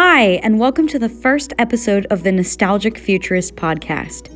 Hi, and welcome to the first episode of the Nostalgic Futurist podcast.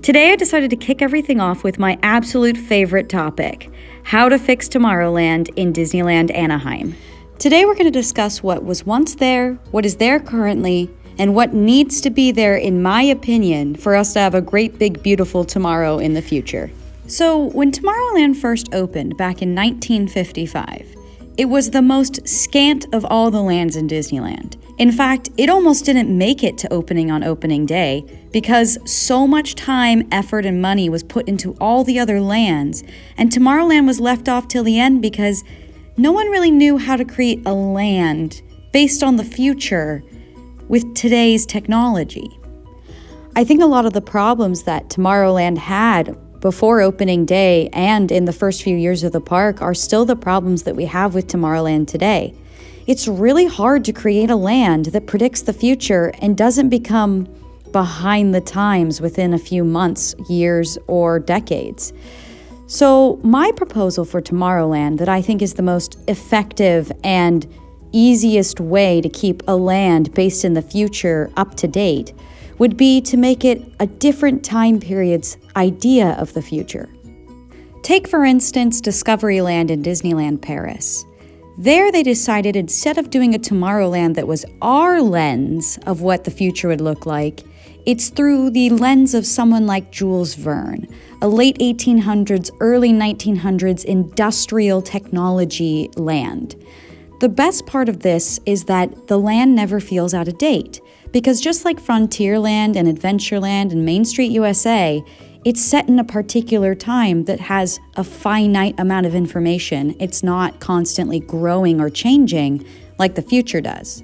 Today I decided to kick everything off with my absolute favorite topic, how to fix Tomorrowland in Disneyland Anaheim. Today we're going to discuss what was once there, what is there currently, and what needs to be there, in my opinion, for us to have a great, big, beautiful tomorrow in the future. So, when Tomorrowland first opened back in 1955, it was the most scant of all the lands in Disneyland. In fact, it almost didn't make it to opening on opening day because so much time, effort, and money was put into all the other lands, and Tomorrowland was left off till the end because no one really knew how to create a land based on the future with today's technology. I think a lot of the problems that Tomorrowland had before opening day and in the first few years of the park are still the problems that we have with Tomorrowland today. It's really hard to create a land that predicts the future and doesn't become behind the times within a few months, years, or decades. So my proposal for Tomorrowland that I think is the most effective and easiest way to keep a land based in the future up to date would be to make it a different time period's idea of the future. Take, for instance, Discoveryland in Disneyland Paris. There they decided instead of doing a Tomorrowland that was our lens of what the future would look like, it's through the lens of someone like Jules Verne, a late 1800s, early 1900s industrial technology land. The best part of this is that the land never feels out of date, because just like Frontierland and Adventureland and Main Street USA, it's set in a particular time that has a finite amount of information. It's not constantly growing or changing like the future does.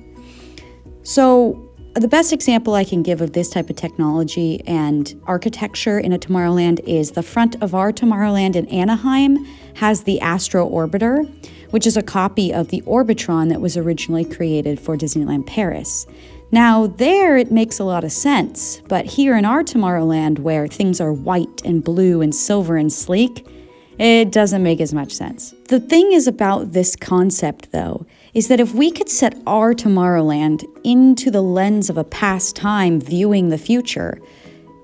So the best example I can give of this type of technology and architecture in a Tomorrowland is the front of our Tomorrowland in Anaheim has the Astro Orbiter, which is a copy of the Orbitron that was originally created for Disneyland Paris. Now, there it makes a lot of sense, but here in our Tomorrowland, where things are white and blue and silver and sleek, it doesn't make as much sense. The thing is about this concept, though, is that if we could set our Tomorrowland into the lens of a past time viewing the future,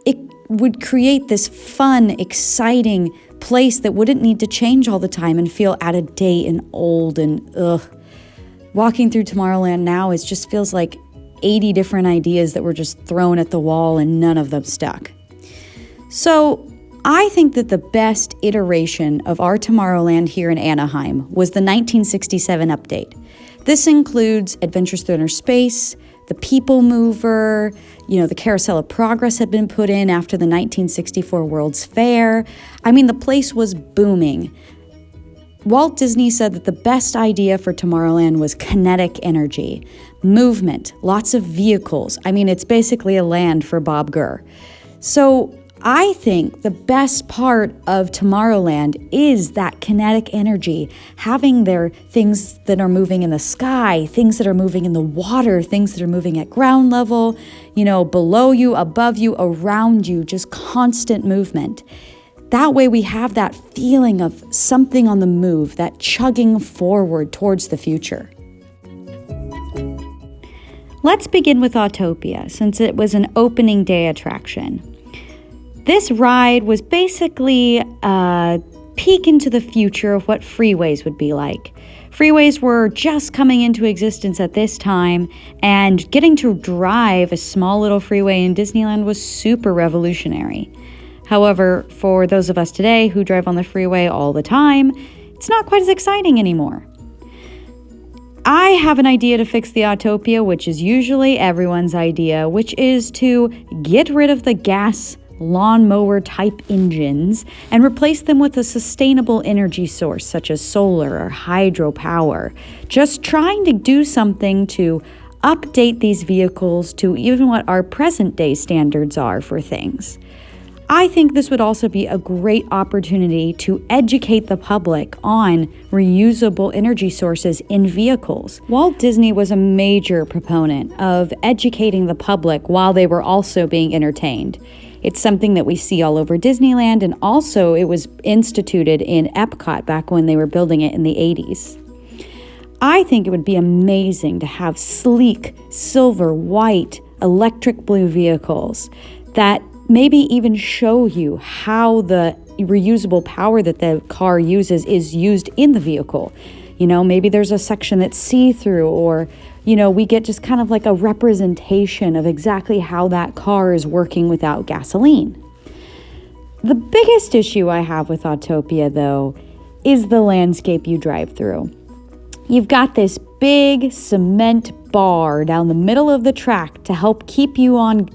it would create this fun, exciting place that wouldn't need to change all the time and feel out of date and old and ugh. Walking through Tomorrowland now just feels like 80 different ideas that were just thrown at the wall and none of them stuck. So I think that the best iteration of our Tomorrowland here in Anaheim was the 1967 update. This includes Adventures Through Inner Space, the People Mover, the Carousel of Progress had been put in after the 1964 World's Fair. I mean, the place was booming. Walt Disney said that the best idea for Tomorrowland was kinetic energy, movement, lots of vehicles. I mean, it's basically a land for Bob Gurr. So I think the best part of Tomorrowland is that kinetic energy, having there things that are moving in the sky, things that are moving in the water, things that are moving at ground level, below you, above you, around you, just constant movement. That way we have that feeling of something on the move, that chugging forward towards the future. Let's begin with Autopia, since it was an opening day attraction. This ride was basically a peek into the future of what freeways would be like. Freeways were just coming into existence at this time, and getting to drive a small little freeway in Disneyland was super revolutionary. However, for those of us today who drive on the freeway all the time, it's not quite as exciting anymore. I have an idea to fix the Autopia, which is usually everyone's idea, which is to get rid of the gas lawnmower type engines and replace them with a sustainable energy source such as solar or hydropower. Just trying to do something to update these vehicles to even what our present day standards are for things. I think this would also be a great opportunity to educate the public on reusable energy sources in vehicles. Walt Disney was a major proponent of educating the public while they were also being entertained. It's something that we see all over Disneyland, and also it was instituted in Epcot back when they were building it in the 80s. I think it would be amazing to have sleek, silver, white, electric blue vehicles that maybe even show you how the reusable power that the car uses is used in the vehicle. Maybe there's a section that's see-through, or, we get just kind of like a representation of exactly how that car is working without gasoline. The biggest issue I have with Autopia, though, is the landscape you drive through. You've got this big cement bar down the middle of the track to help keep you on,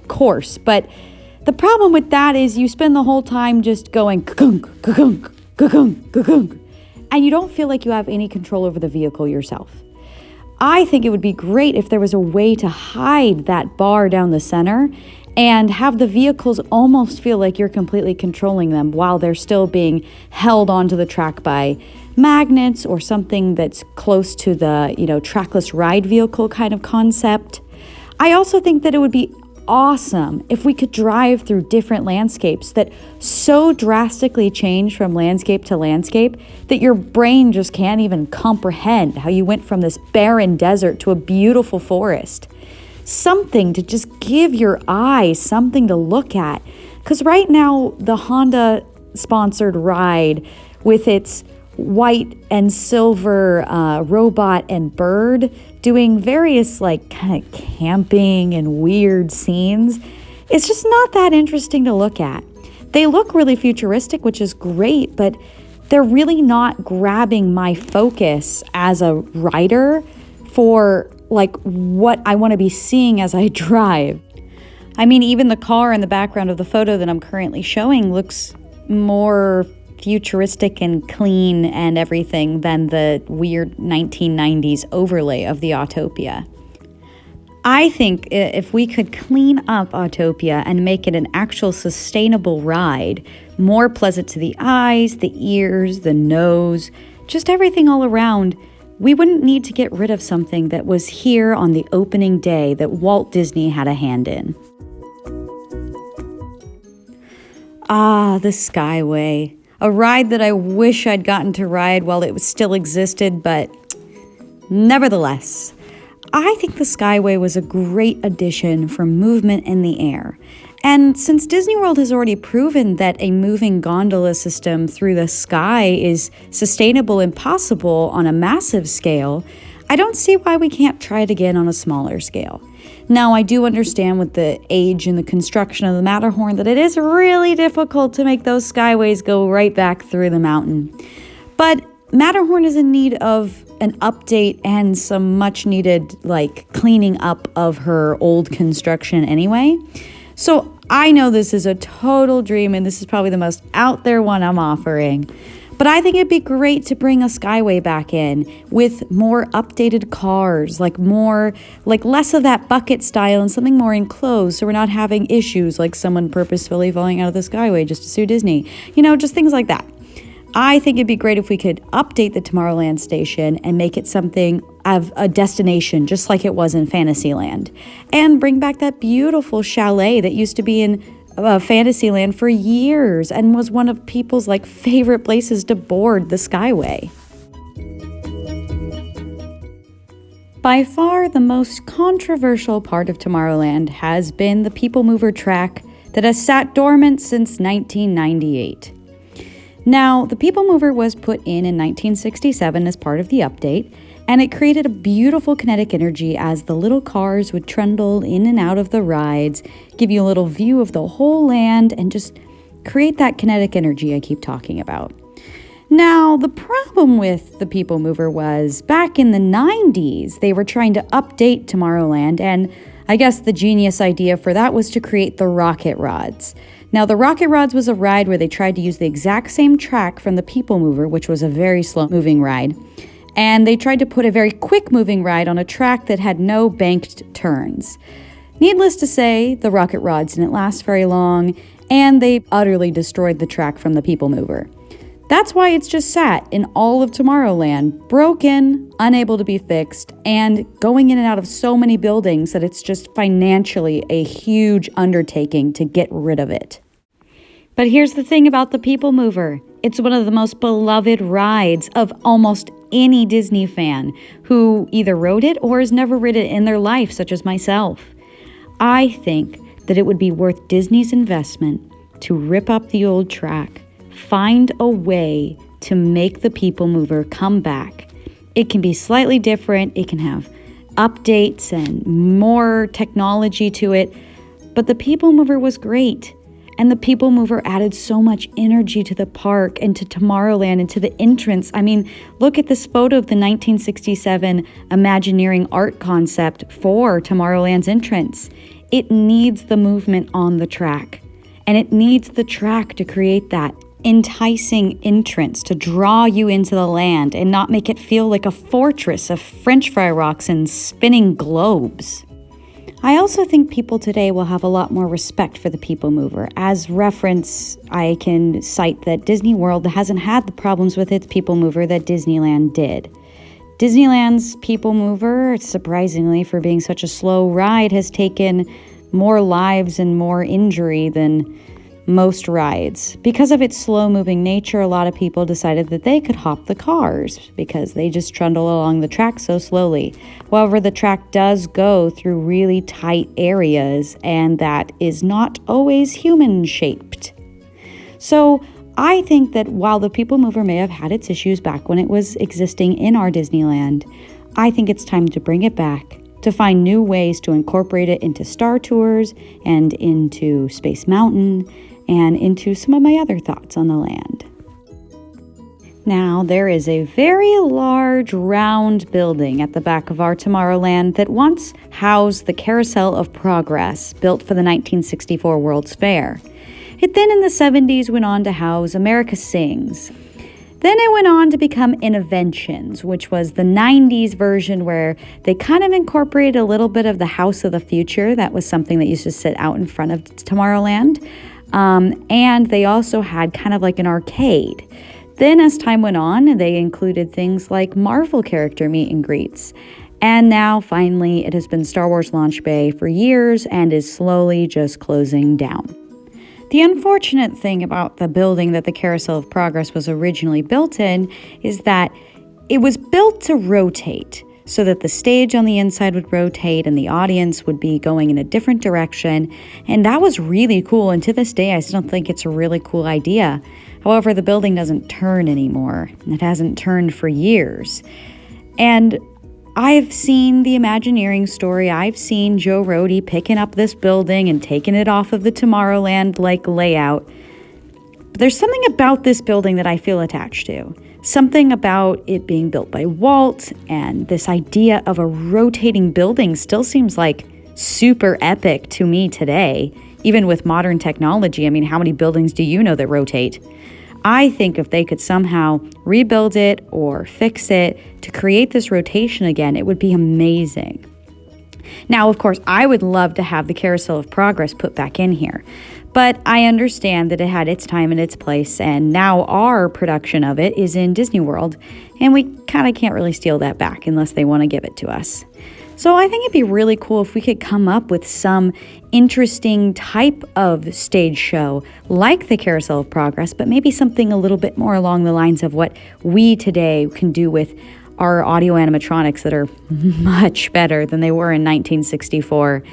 course, but the problem with that is you spend the whole time just going ka-kunk, ka-kunk, ka-kunk, ka-kunk, and you don't feel like you have any control over the vehicle yourself. I think it would be great if there was a way to hide that bar down the center and have the vehicles almost feel like you're completely controlling them while they're still being held onto the track by magnets or something that's close to the, trackless ride vehicle kind of concept. I also think that it would be awesome if we could drive through different landscapes that so drastically change from landscape to landscape that your brain just can't even comprehend how you went from this barren desert to a beautiful forest. Something to just give your eyes something to look at. Because right now, the Honda sponsored ride with its white and silver robot and bird doing various kind of camping and weird scenes, it's just not that interesting to look at. They look really futuristic, which is great, but they're really not grabbing my focus as a rider for what I want to be seeing as I drive. I mean, even the car in the background of the photo that I'm currently showing looks more futuristic and clean and everything than the weird 1990s overlay of the Autopia. I think if we could clean up Autopia and make it an actual sustainable ride, more pleasant to the eyes, the ears, the nose, just everything all around, we wouldn't need to get rid of something that was here on the opening day that Walt Disney had a hand in. The Skyway. A ride that I wish I'd gotten to ride while it still existed, but nevertheless, I think the Skyway was a great addition for movement in the air. And since Disney World has already proven that a moving gondola system through the sky is sustainable and possible on a massive scale, I don't see why we can't try it again on a smaller scale. Now, I do understand with the age and the construction of the Matterhorn that it is really difficult to make those skyways go right back through the mountain. But Matterhorn is in need of an update and some much needed cleaning up of her old construction anyway. So I know this is a total dream and this is probably the most out there one I'm offering. But I think it'd be great to bring a Skyway back in with more updated cars, less of that bucket style and something more enclosed so we're not having issues like someone purposefully falling out of the Skyway just to sue Disney. Just things like that. I think it'd be great if we could update the Tomorrowland station and make it something of a destination just like it was in Fantasyland. And bring back that beautiful chalet that used to be in Fantasyland for years and was one of people's favorite places to board the Skyway. By far the most controversial part of Tomorrowland has been the People Mover track that has sat dormant since 1998. Now, the People Mover was put in 1967 as part of the update, and it created a beautiful kinetic energy as the little cars would trundle in and out of the rides, give you a little view of the whole land, and just create that kinetic energy I keep talking about. Now, the problem with the People Mover was back in the 90s, they were trying to update Tomorrowland, and I guess the genius idea for that was to create the Rocket Rods. Now, the Rocket Rods was a ride where they tried to use the exact same track from the People Mover, which was a very slow-moving ride, and they tried to put a very quick-moving ride on a track that had no banked turns. Needless to say, the Rocket Rods didn't last very long, and they utterly destroyed the track from the People Mover. That's why it's just sat in all of Tomorrowland, broken, unable to be fixed, and going in and out of so many buildings that it's just financially a huge undertaking to get rid of it. But here's the thing about the People Mover. It's one of the most beloved rides of almost any Disney fan who either rode it or has never ridden it in their life, such as myself. I think that it would be worth Disney's investment to rip up the old track, find a way to make the People Mover come back. It can be slightly different, it can have updates and more technology to it, but the People Mover was great. And the People Mover added so much energy to the park and to Tomorrowland and to the entrance. I mean, look at this photo of the 1967 Imagineering art concept for Tomorrowland's entrance. It needs the movement on the track. And it needs the track to create that enticing entrance to draw you into the land and not make it feel like a fortress of French fry rocks and spinning globes. I also think people today will have a lot more respect for the People Mover. As reference, I can cite that Disney World hasn't had the problems with its People Mover that Disneyland did. Disneyland's People Mover, surprisingly for being such a slow ride, has taken more lives and more injury than most rides. Because of its slow-moving nature, a lot of people decided that they could hop the cars because they just trundle along the track so slowly. However, the track does go through really tight areas, and that is not always human-shaped. So I think that while the People Mover may have had its issues back when it was existing in our Disneyland, I think it's time to bring it back, to find new ways to incorporate it into Star Tours and into Space Mountain and into some of my other thoughts on the land. Now, there is a very large round building at the back of our Tomorrowland that once housed the Carousel of Progress, built for the 1964 World's Fair. It then in the 70s went on to house America Sings. Then it went on to become Innoventions, which was the 90s version where they kind of incorporated a little bit of the House of the Future. That was something that used to sit out in front of Tomorrowland. And they also had kind of like an arcade. Then as time went on, they included things like Marvel character meet and greets. And now finally it has been Star Wars Launch Bay for years and is slowly just closing down. The unfortunate thing about the building that the Carousel of Progress was originally built in is that it was built to rotate so that the stage on the inside would rotate and the audience would be going in a different direction. And that was really cool. And to this day, I still think it's a really cool idea. However, the building doesn't turn anymore. It hasn't turned for years. And I've seen the Imagineering story. I've seen Joe Rohde picking up this building and taking it off of the Tomorrowland-like layout. But there's something about this building that I feel attached to. Something about it being built by Walt, and this idea of a rotating building still seems like super epic to me today, even with modern technology. I mean, how many buildings do you know that rotate? I think if they could somehow rebuild it or fix it to create this rotation again, it would be amazing. Now, of course, I would love to have the Carousel of Progress put back in here, but I understand that it had its time and its place, and now our production of it is in Disney World, and we kind of can't really steal that back unless they want to give it to us. So I think it'd be really cool if we could come up with some interesting type of stage show like the Carousel of Progress, but maybe something a little bit more along the lines of what we today can do with our audio animatronics that are much better than they were in 1964.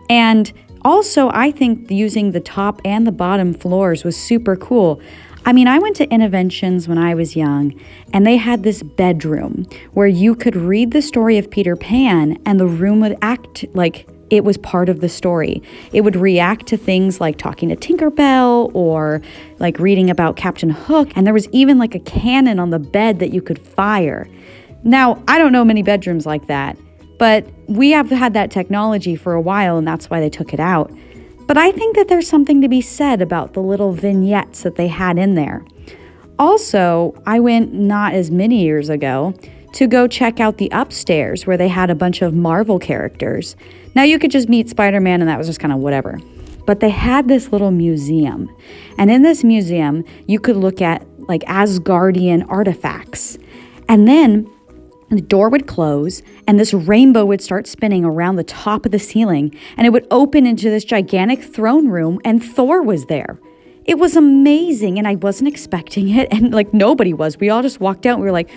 And also, I think using the top and the bottom floors was super cool. I mean, I went to Innoventions when I was young, and they had this bedroom where you could read the story of Peter Pan, and the room would act like it was part of the story. It would react to things like talking to Tinkerbell or like reading about Captain Hook, and there was even like a cannon on the bed that you could fire. Now, I don't know many bedrooms like that, but we have had that technology for a while, and that's why they took it out. But I think that there's something to be said about the little vignettes that they had in there. Also, I went not as many years ago to go check out the upstairs where they had a bunch of Marvel characters. Now, you could just meet Spider-Man and that was just kind of whatever. But they had this little museum. And in this museum, you could look at like Asgardian artifacts. And then the door would close and this rainbow would start spinning around the top of the ceiling, and it would open into this gigantic throne room, and Thor was there. It was amazing, and I wasn't expecting it, and like nobody was. We all just walked out and we were like,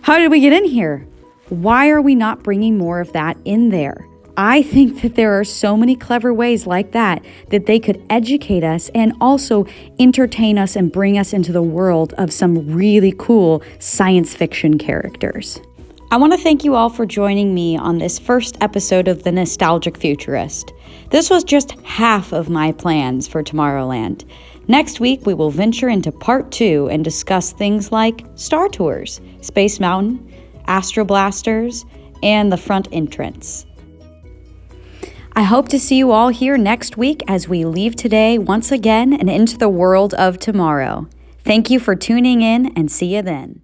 How did we get in here? Why are we not bringing more of that in there? I think that there are so many clever ways like that they could educate us and also entertain us and bring us into the world of some really cool science fiction characters. I want to thank you all for joining me on this first episode of The Nostalgic Futurist. This was just half of my plans for Tomorrowland. Next week, we will venture into part 2 and discuss things like Star Tours, Space Mountain, Astro Blasters, and the front entrance. I hope to see you all here next week as we leave today once again and into the world of tomorrow. Thank you for tuning in and see you then.